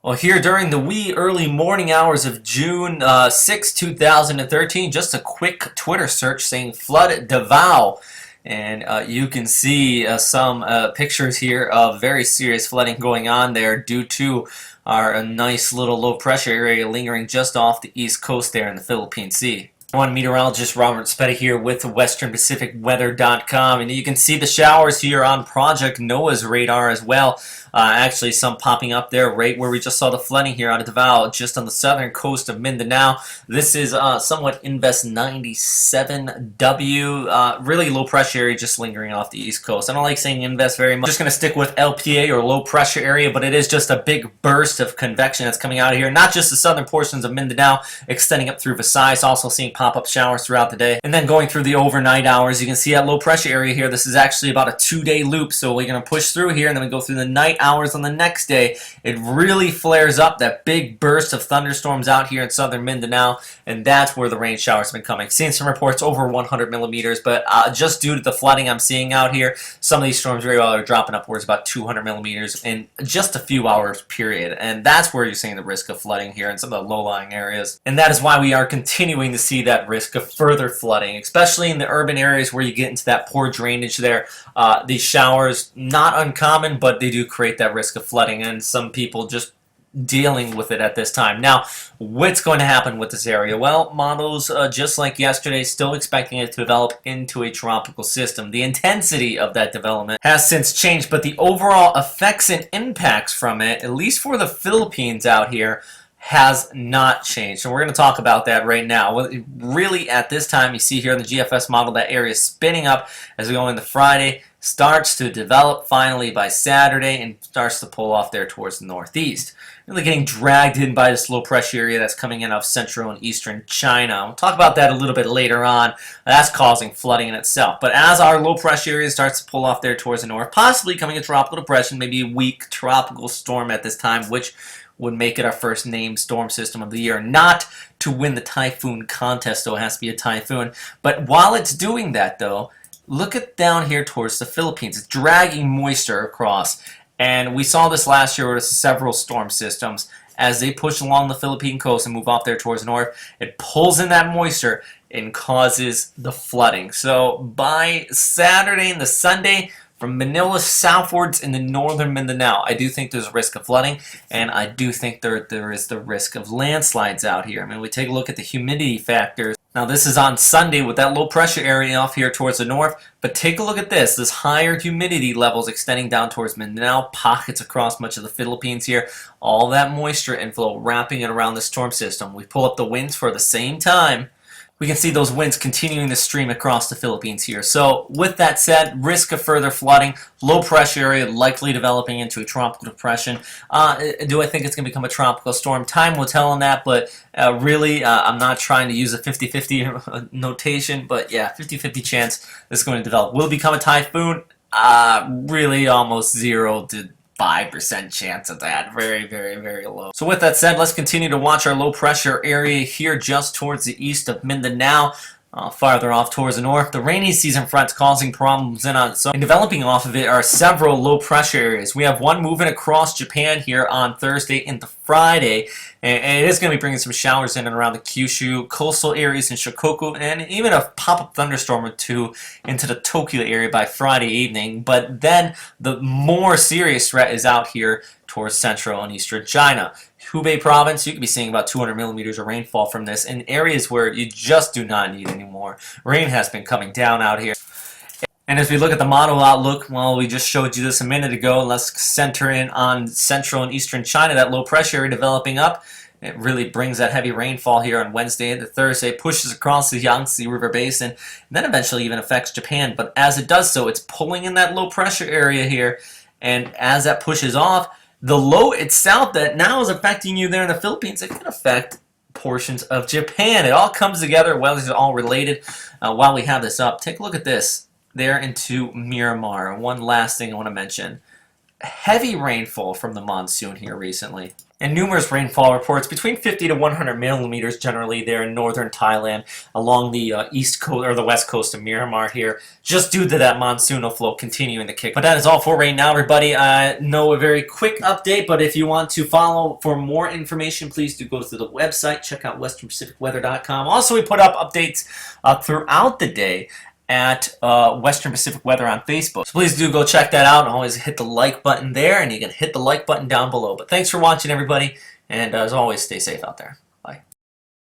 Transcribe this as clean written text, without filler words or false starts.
Well, here during the wee early morning hours of June 6, 2013, just a quick Twitter search saying flood Davao. And you can see some pictures here of very serious flooding going on there due to our nice little low pressure area lingering just off the east coast there in the Philippine Sea. One meteorologist Robert Spetta here with WesternPacificWeather.com, and you can see the showers here on Project NOAA's radar as well. Actually, some popping up there right where we just saw the flooding here out of Davao, just on the southern coast of Mindanao. This is somewhat Invest 97W, really low pressure area just lingering off the east coast. I don't like saying Invest very much. I'm just going to stick with LPA or low pressure area, but it is just a big burst of convection that's coming out of here. Not just the southern portions of Mindanao, extending up through Visayas, also seeing pop-up showers throughout the day. And then going through the overnight hours, you can see that low pressure area here. This is actually about a 2-day loop, so we're going to push through here, and then we go through the night hours on the next day. It really flares up, that big burst of thunderstorms out here in southern Mindanao, and that's where the rain showers have been coming. Seeing some reports over 100 millimeters, but just due to the flooding I'm seeing out here, some of these storms very well are dropping upwards about 200 millimeters in just a few hours period, and that's where you're seeing the risk of flooding here in some of the low-lying areas. And that is why we are continuing to see that risk of further flooding, especially in the urban areas where you get into that poor drainage there. These showers, not uncommon, but they do create that risk of flooding, and some people just dealing with it at this time. Now, what's going to happen with this area? Well, models, just like yesterday, still expecting it to develop into a tropical system. The intensity of that development has since changed, but the overall effects and impacts from it, at least for the Philippines out here, has not changed. So we're going to talk about that right now. Well, really, at this time, you see here in the GFS model, that area is spinning up as we go into Friday, starts to develop finally by Saturday, and starts to pull off there towards the northeast. Really getting dragged in by this low pressure area that's coming in off central and eastern China. We'll talk about that a little bit later on. That's causing flooding in itself. But as our low pressure area starts to pull off there towards the north, possibly coming a tropical depression, maybe a weak tropical storm at this time, which would make it our first named storm system of the year. Not to win the typhoon contest, though it has to be a typhoon. But while it's doing that, though, look at down here towards the Philippines. It's dragging moisture across. And we saw this last year with several storm systems. As they push along the Philippine coast and move off there towards the north, it pulls in that moisture and causes the flooding. So by Saturday and the Sunday, from Manila southwards in the northern Mindanao, I do think there's a risk of flooding, and I do think there is the risk of landslides out here. I mean, we take a look at the humidity factors. Now, this is on Sunday with that low pressure area off here towards the north, but take a look at this. This higher humidity levels extending down towards Mindanao, pockets across much of the Philippines here, all that moisture inflow wrapping it around the storm system. We pull up the winds for the same time. We can see those winds continuing to stream across the Philippines here. So with that said, risk of further flooding, low pressure area likely developing into a tropical depression. Do I think it's going to become a tropical storm? Time will tell on that, but really, I'm not trying to use a 50-50 notation, but yeah, 50-50 chance this is going to develop. Will it become a typhoon? Really almost 0 to 5% chance of that. Very, very, very low. So with that said, let's continue to watch our low pressure area here just towards the east of Mindanao. Farther off towards the north, the rainy season front's causing problems in on. So, and developing off of it are several low pressure areas. We have one moving across Japan here on Thursday into Friday, and it is going to be bringing some showers in and around the Kyushu, coastal areas in Shikoku, and even a pop-up thunderstorm or two into the Tokyo area by Friday evening. But then the more serious threat is out here towards central and eastern China. Hubei province, you could be seeing about 200 millimeters of rainfall from this in areas where you just do not need any more. Rain has been coming down out here. And as we look at the model outlook, well, we just showed you this a minute ago. Let's center in on central and eastern China, that low pressure area developing up. It really brings that heavy rainfall here on Wednesday into Thursday, pushes across the Yangtze River Basin, and then eventually even affects Japan. But as it does so, it's pulling in that low pressure area here, and as that pushes off, the low itself that now is affecting you there in the Philippines, it can affect portions of Japan. It all comes together. Well, it's all related. While we have this up, take a look at this there into Myanmar. One last thing I want to mention. Heavy rainfall from the monsoon here recently. and numerous rainfall reports between 50 to 100 millimeters generally there in northern Thailand along the east coast or the west coast of Myanmar here, just due to that monsoonal flow continuing to kick. But that is all for right now, everybody. I know a very quick update, but if you want to follow for more information, please do go to the website, check out westernpacificweather.com. Also, we put up updates throughout the day at Western Pacific Weather on Facebook. So please do go check that out, and always hit the like button there, and you can hit the like button down below. But thanks for watching, everybody, and as always, stay safe out there.